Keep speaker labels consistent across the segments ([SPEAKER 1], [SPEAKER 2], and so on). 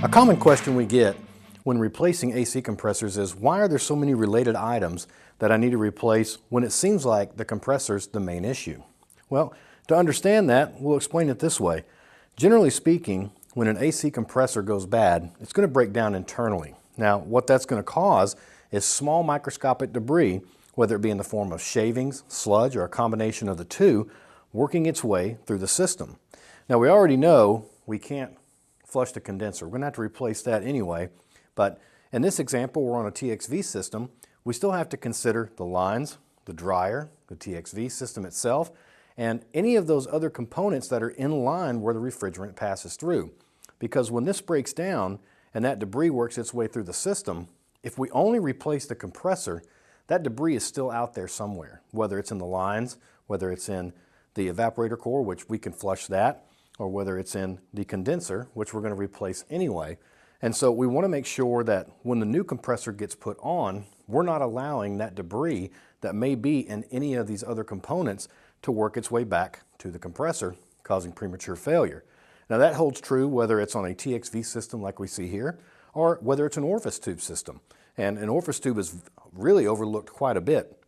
[SPEAKER 1] A common question we get when replacing AC compressors is, why are there so many related items that I need to replace when it seems like the compressor's the main issue? Well, to understand that, we'll explain it this way. Generally speaking, when an AC compressor goes bad, it's going to break down internally. Now, what that's going to cause is small microscopic debris, whether it be in the form of shavings, sludge, or a combination of the two, working its way through the system. Now, we already know we can't flush the condenser. We're going to have to replace that anyway, but in this example, we're on a TXV system. We still have to consider the lines, the dryer, the TXV system itself, and any of those other components that are in line where the refrigerant passes through. Because when this breaks down and that debris works its way through the system, if we only replace the compressor, that debris is still out there somewhere, whether it's in the lines, whether it's in the evaporator core, which we can flush that, or whether it's in the condenser, which we're going to replace anyway. And so we want to make sure that when the new compressor gets put on, we're not allowing that debris that may be in any of these other components to work its way back to the compressor, causing premature failure. Now that holds true whether it's on a TXV system like we see here, or whether it's an orifice tube system. And an orifice tube is really overlooked quite a bit.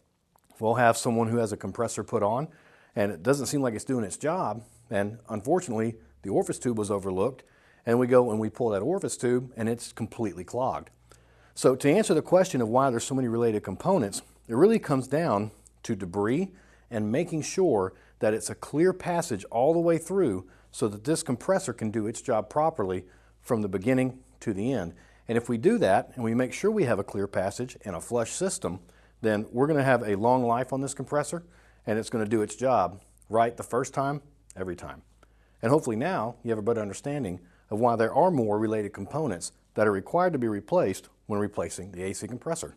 [SPEAKER 1] We'll have someone who has a compressor put on, and it doesn't seem like it's doing its job, and unfortunately, the orifice tube was overlooked, and we go and we pull that orifice tube, and it's completely clogged. So to answer the question of why there's so many related components, it really comes down to debris and making sure that it's a clear passage all the way through so that this compressor can do its job properly from the beginning to the end. And if we do that, and we make sure we have a clear passage and a flush system, then we're going to have a long life on this compressor, and it's going to do its job right the first time, every time. And hopefully now you have a better understanding of why there are more related components that are required to be replaced when replacing the AC compressor.